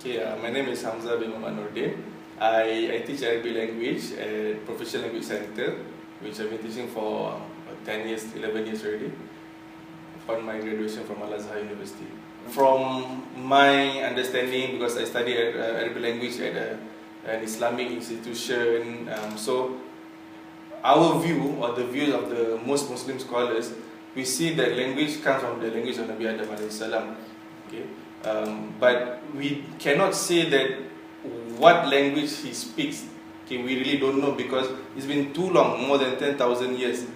Okay, my name is Hamzah Nordin. I teach Arabic language at Professional Language Center, which I've been teaching for 10 years, 11 years already, upon my graduation from Al-Azhar University. From my understanding, because I studied Arabic language at an Islamic institution, so our view, or the view of the most Muslim scholars, we see that language comes from the language of Nabi Adam alayhi salam. Okay? But we cannot say that what language he speaks. Okay, we really don't know, because it's been too long, more than 10,000 years.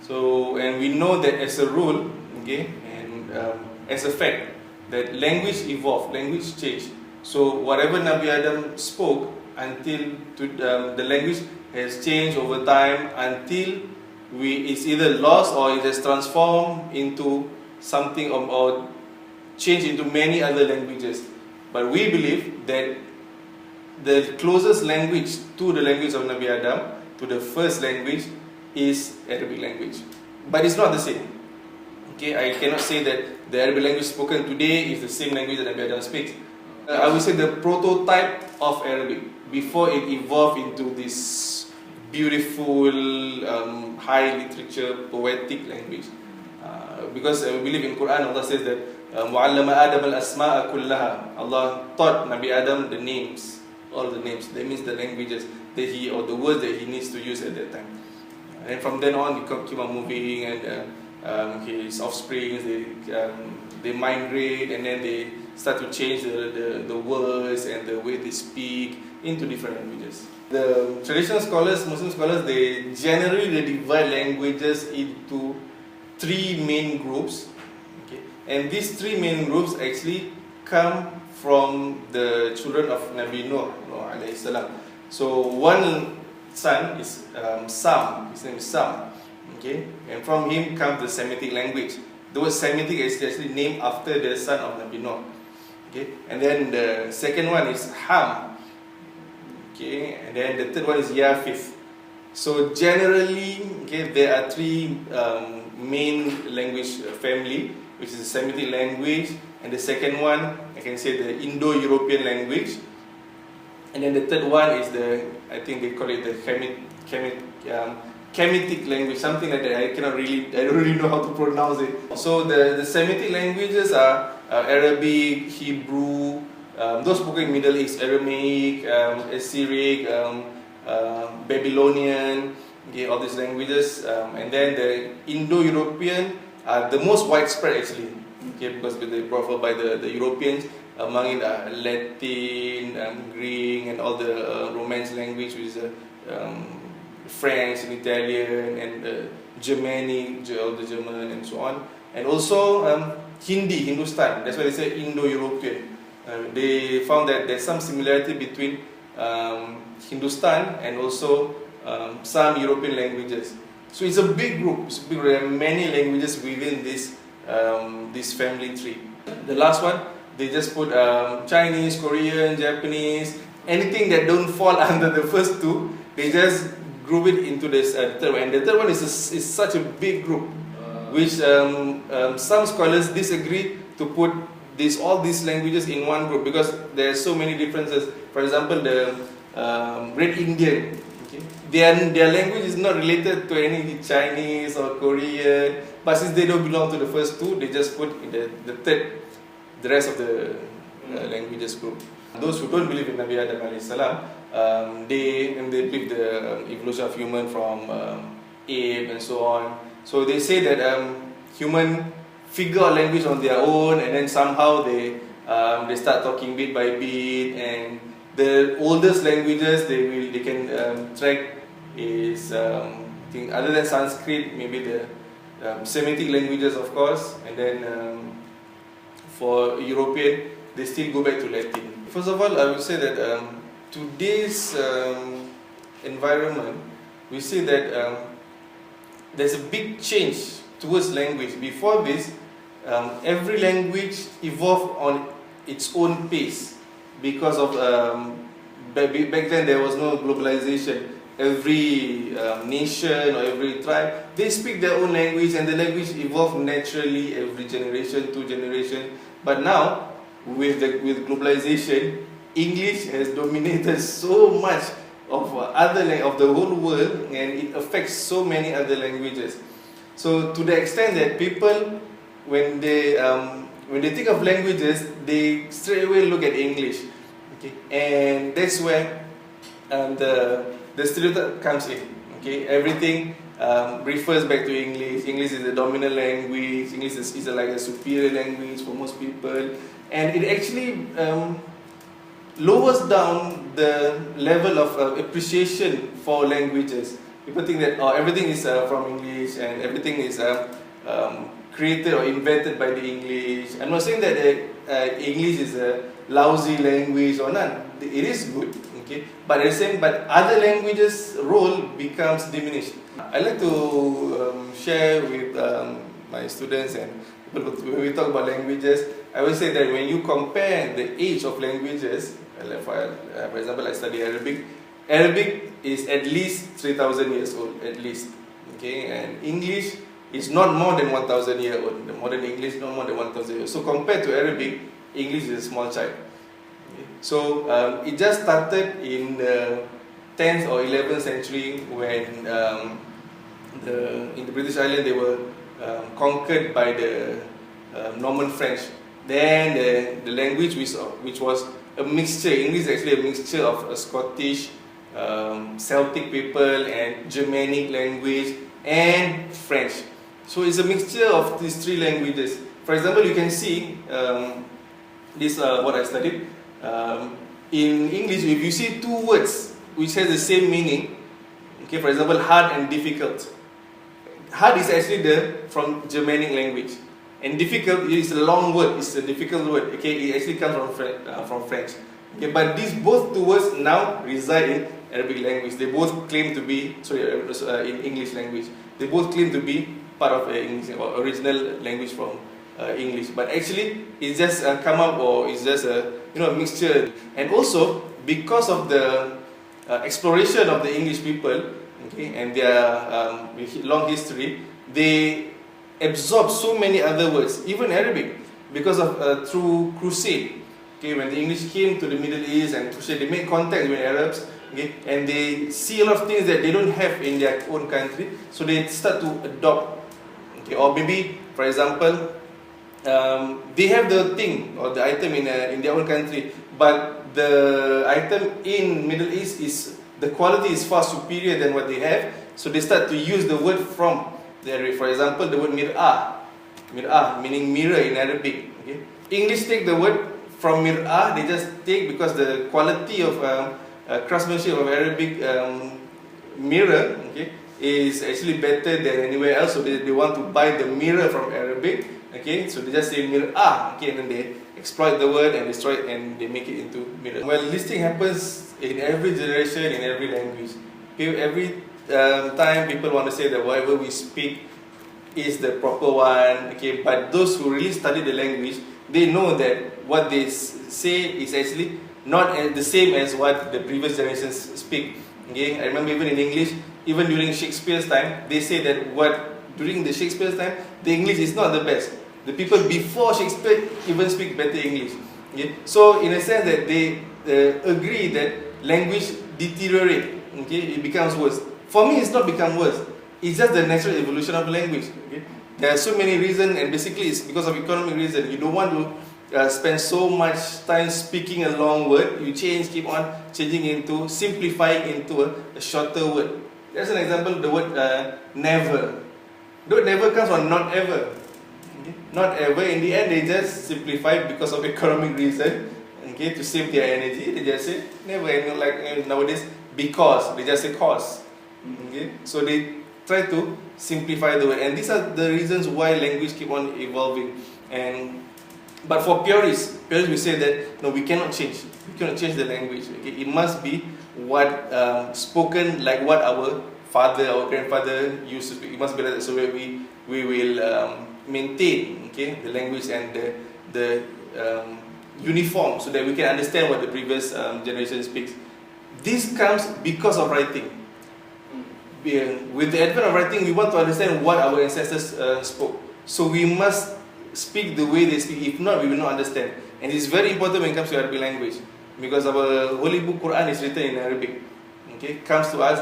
So, and we know that as a rule, okay, and as a fact, that language evolved, language changed. So whatever Nabi Adam spoke, until the language has changed over time until it's either lost or it has transformed into something or changed into many other languages. But we believe that the closest language to the language of Nabi Adam, to the first language, is Arabic language. But it's not the same. Okay, I cannot say that the Arabic language spoken today is the same language that Nabi Adam speaks. I would say the prototype of Arabic before it evolved into this beautiful, high literature, poetic language. Because we believe in Quran, Allah says that وَعَلَّمَ آدَمَ الْأَسْمَاءَ كُلَّهَا. Allah taught Nabi Adam the names, all the names. That means the languages that or the words that he needs to use at that time. And from then on, he keep on moving, and his offspring, they migrate, and then they start to change the words and the way they speak into different languages. The traditional scholars, Muslim scholars, they generally divide languages into three main groups. Okay? And these three main groups actually come from the children of Nabi Nuh alayhi salam. So one son is Sam, his name is Sam. Okay? And from him comes the Semitic language. The word Semitic is actually named after the son of Nabi Nuh. Okay? And then the second one is Ham. Okay? And then the third one is Yafith. So generally, okay, there are three main language family, which is the Semitic language, and the second one, I can say, the Indo-European language, and then the third one is I think they call it the Kemetic language, something like that. I don't really know how to pronounce it. So the Semitic languages are Arabic, Hebrew, those spoken in Middle East, Aramaic, Assyric, Babylonian, okay, all these languages, and then the Indo-European are the most widespread actually, okay, because they brought forth by the Europeans. Among it Latin, Greek, and all the Romance language, which is French and Italian and Germanic, all the German and so on, and also Hindustan. That's why they say Indo-European. They found that there's some similarity between Hindustan and also some European languages. So it's a big group. There are many languages within this family tree. The last one, they just put Chinese, Korean, Japanese, anything that don't fall under the first two, they just group it into this third one. And the third one is such a big group, which some scholars disagree to put all these languages in one group, because there are so many differences. For example, the Red Indian, okay, their language is not related to any Chinese or Korean, but since they don't belong to the first two, they just put in the third, the rest of the languages group. Those who don't believe in Nabi Adam alayhi salam, they believe the evolution of human from ape and so on. So they say that human figure out language on their own, and then somehow they start talking bit by bit, and the oldest languages they can track is I think other than Sanskrit, maybe the Semitic languages, of course, and then for European, they still go back to Latin. First of all, I would say that today's environment, we see that there's a big change towards language. Before this, every language evolved on its own pace because of back then there was no globalization. Every nation or every tribe, they speak their own language, and the language evolved naturally every generation, 2 generations. But now, with globalization, English has dominated so much of of the whole world, and it affects so many other languages. So to the extent that people, when they think of languages, they straight away look at English, okay, and that's where the stereotype comes in. Okay, everything refers back to English. English is the dominant language. English is like a superior language for most people, and it actually lowers down the level of appreciation for languages. People think that everything is from English, and everything is created or invented by the English. I'm not saying that English is a lousy language or not. It is good, okay. But other languages' role becomes diminished. I like to share with my students and people when we talk about languages. I will say that when you compare the age of languages, for example, I study Arabic. Arabic is at least 3,000 years old, at least. Okay, and English is not more than 1,000 years old. The modern English not more than 1,000 years. So compared to Arabic, English is a small child. Okay. So it just started in the 10th or 11th century when in the British Island they were conquered by the Norman French. Then the language which was a mixture. English is actually a mixture of Scottish, Celtic people, and Germanic language, and French. So it's a mixture of these three languages. For example, you can see this what I studied. In English, if you see two words which has the same meaning, okay, for example, hard and difficult. Hard is actually from Germanic language, and difficult is a long word. It's a difficult word. Okay, it actually comes from French. Okay, but these both two words now reside in Arabic language. They both claim to be in English language. They both claim to be part of English or original language from English. But actually, it's just come up, or it's just a mixture. And also because of the exploration of the English people, okay, and their long history, they absorb so many other words, even Arabic, because of through crusade. Okay, when the English came to the Middle East and crusade, they made contact with Arabs, okay, and they see a lot of things that they don't have in their own country, so they start to adopt. Okay, or maybe, for example, they have the thing or the item in their own country, but the item in Middle East is the quality is far superior than what they have, so they start to use the word from there. For example, the word mir'ah, meaning mirror in Arabic. Okay, English take the word from mir'ah, they just take because the quality of craftsmanship of Arabic mirror, okay, is actually better than anywhere else, so they want to buy the mirror from Arabic. Okay, so they just say mir'ah, okay, and then they exploit the word and destroy it, and they make it into mirror. Well, this thing happens in every generation, in every language. Every time people want to say that whatever we speak is the proper one, okay, but those who really study the language, they know that what they say is actually not the same as what the previous generations speak. Okay, I remember even in English, even during Shakespeare's time, they say that during the Shakespeare's time, the English is not the best. The people before Shakespeare even speak better English. Okay? So in a sense that they agree that language deteriorate. Okay, it becomes worse. For me, it's not become worse. It's just the natural evolution of language. Okay? There are so many reasons, and basically it's because of economic reason. You don't want to spend so much time speaking a long word. You keep on changing into, simplifying into a shorter word. There's an example, the word never. The word never comes from not ever. Okay? Not ever. In the end, they just simplify because of economic reason. Okay, to save their energy, they just say never. And like nowadays, because they just say cause. Okay, so they try to simplify the word, and these are the reasons why language keep on evolving. But for purists we say that no, we cannot change. We cannot change the language. Okay, it must be what spoken like what our father, our grandfather used to speak. It must be like that. So we will maintain, okay, the language and the uniform, so that we can understand what the previous generation speaks. This comes because of writing. With the advent of writing, we want to understand what our ancestors spoke. So we must speak the way they speak. If not, we will not understand. And it's very important when it comes to Arabic language, because our holy book Quran is written in Arabic. Okay, comes to us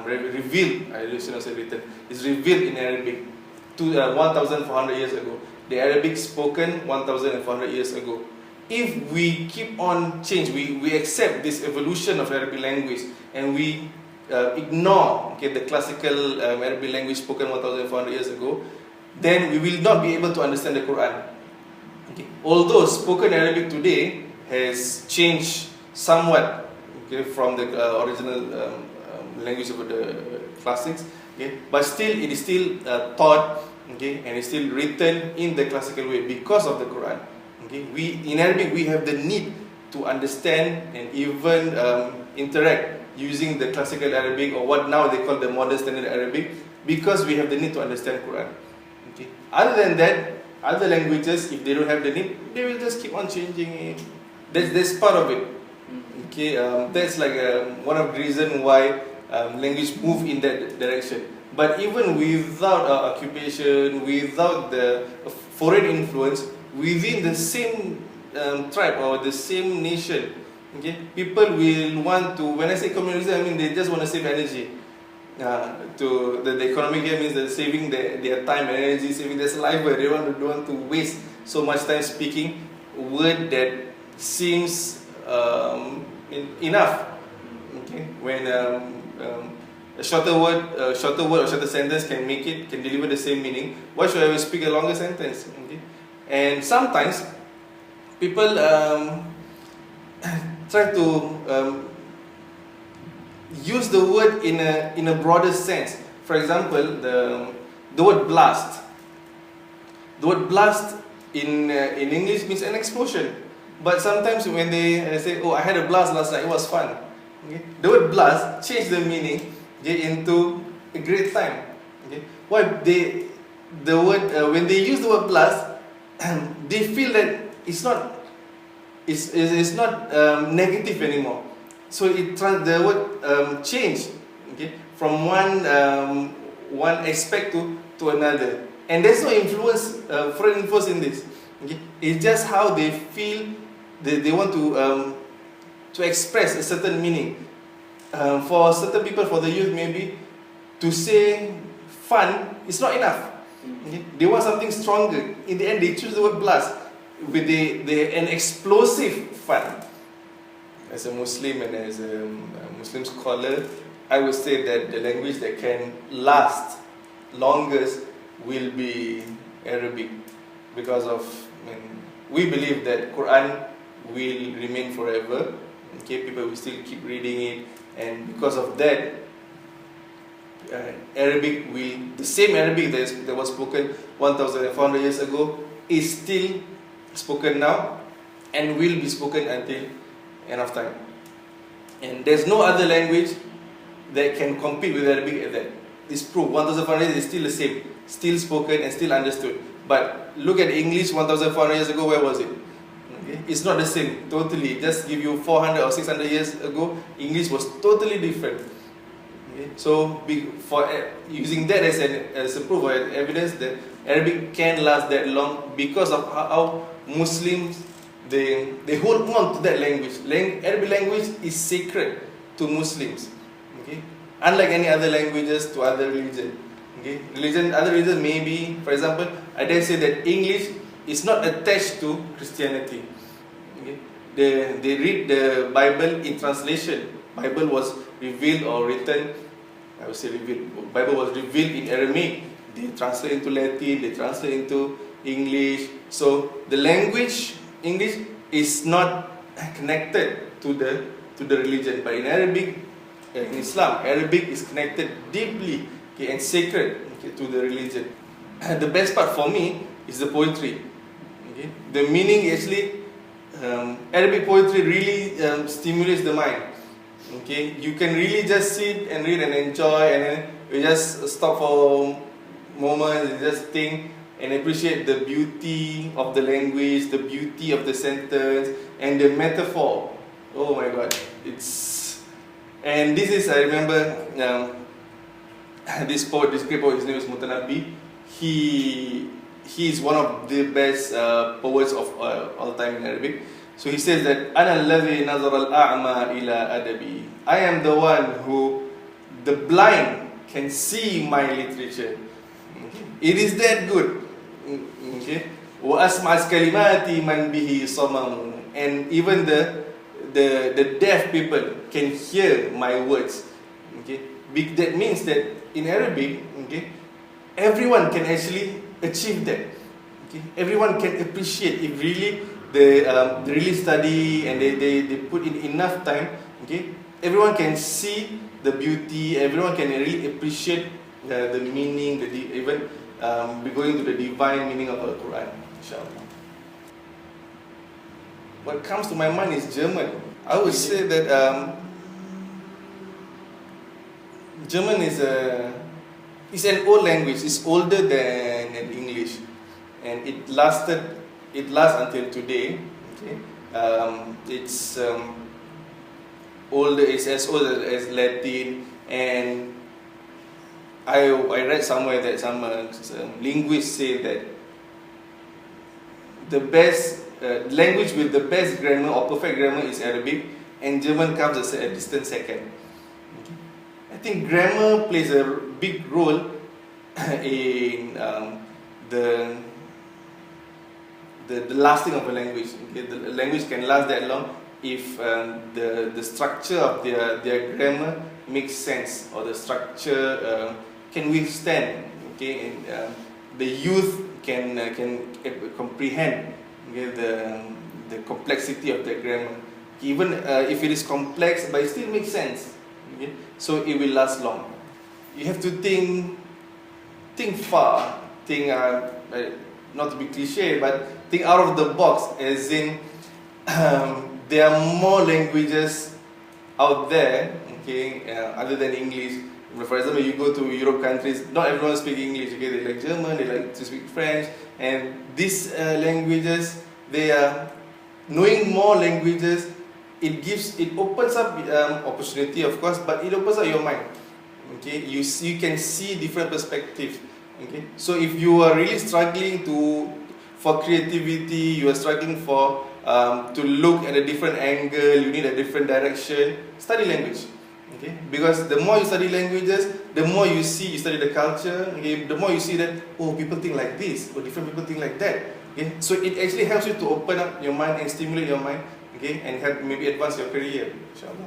revealed. I should not say written. It's revealed in Arabic to 1,400 years ago. The Arabic spoken 1,400 years ago. If we keep on change, we accept this evolution of Arabic language, and we ignore the classical Arabic language spoken 1,400 years ago, then we will not be able to understand the Quran. Okay. Although spoken Arabic today has changed somewhat from the original language of the classics, but still it is still taught, and it's still written in the classical way because of the Quran. We in Arabic we have the need to understand and even interact using the classical Arabic, or what now they call the modern standard Arabic, because we have the need to understand Quran. Other than that, other languages, if they don't have the need, they will just keep on changing it. That's part of it. That's like one of the reasons why language move in that direction. But even without occupation, without the foreign influence, within the same tribe or the same nation, people will want to, when I say communalism, I mean they just want to save energy. To the economic here means they're saving their time and energy, saving their life, but they don't want to waste so much time speaking word that seems enough. When a shorter word or shorter sentence can deliver the same meaning, why should I speak a longer sentence? And sometimes people try to use the word in a broader sense. For example, the word blast. The word blast in English means an explosion. But sometimes when they say, "Oh, I had a blast last night, it was fun," the word blast changed the meaning into a great time. Why the word when they use the word blast, they feel that it's not negative anymore. So the word changed from one aspect to another, and there's no influence, foreign influence in this. It's just how they feel. They want to express a certain meaning. For certain people, for the youth, maybe to say fun is not enough. They want something stronger. In the end, they choose the word blast with an explosive fun. As a Muslim and as a Muslim scholar, I would say that the language that can last longest will be Arabic, because of we believe that Quran will remain forever. People will still keep reading it, and because of that, Arabic the same Arabic that was spoken 1,400 years ago is still spoken now and will be spoken until end of time. And there's no other language that can compete with Arabic at that. It's proved 1,400 years is still the same, still spoken and still understood. But look at English 1,400 years ago, where was it? It's not the same, totally. Just give you 400 or 600 years ago, English was totally different. So for using that as a proof or evidence that Arabic can last that long, because of how Muslims they hold on to that language. Arabic language is sacred to Muslims. Unlike any other languages to other religions. Other religions maybe, for example, I dare say that English is not attached to Christianity. They read the Bible in translation. Bible was revealed or written, I would say revealed. Bible was revealed in Aramaic. They translate into Latin, they translate into English. So the language English is not connected to the religion, but in Arabic, in Islam, Arabic is connected deeply and sacred to the religion. The best part for me is the poetry. The meaning actually, Arabic poetry really stimulates the mind. You can really just sit and read and enjoy, and then you just stop for a moment and just think and appreciate the beauty of the language, the beauty of the sentence, and the metaphor. Oh my God, and this is, I remember this great poet, his name is Mutanabi. He he is one of the best poets of all time in Arabic. So he says that أنا الذي نظر الأعمى إلى أدبي. I am the one who the blind can see my literature. Okay. It is that good. Okay. وأسمع كلماتي من به صمم. And even the deaf people can hear my words. Okay. That means that in Arabic, okay, everyone can actually achieve that. Okay. Everyone can appreciate if really they really study and they put in enough time. Okay. Everyone can see the beauty. Everyone can really appreciate the meaning, even be going to the divine meaning of the Quran. Inshallah. What comes to my mind is German. I would say that German is an old language. It's older than English, and it lasts until today. Okay, it's older. It's as old as Latin, and I read somewhere that some linguists say that the best language with the best grammar or perfect grammar is Arabic, and German comes as a distant second. Okay. I think grammar plays a big role in the lasting of a language. Okay. The language can last that long if the structure of their grammar makes sense, or the structure can withstand. Okay, and the youth can comprehend, okay, the complexity of the grammar. Even if it is complex, but it still makes sense. Okay, so it will last long. You have to think far. Think not to be cliche, but think out of the box. As in, there are more languages out there. Okay, other than English. For example, you go to Europe countries, not everyone speaks English. Okay, they like German, they like to speak French, and these languages, they are knowing more languages. It opens up opportunity, of course, but it opens up your mind. Okay, you can see different perspectives. Okay, so if you are really struggling for creativity, you are struggling to look at a different angle, you need a different direction, study language. Okay, because the more you study languages, the more you study the culture. Okay, the more you see that, oh, people think like this, or different people think like that. Okay, so it actually helps you to open up your mind and stimulate your mind. Okay, and help maybe advance your career. Inshallah.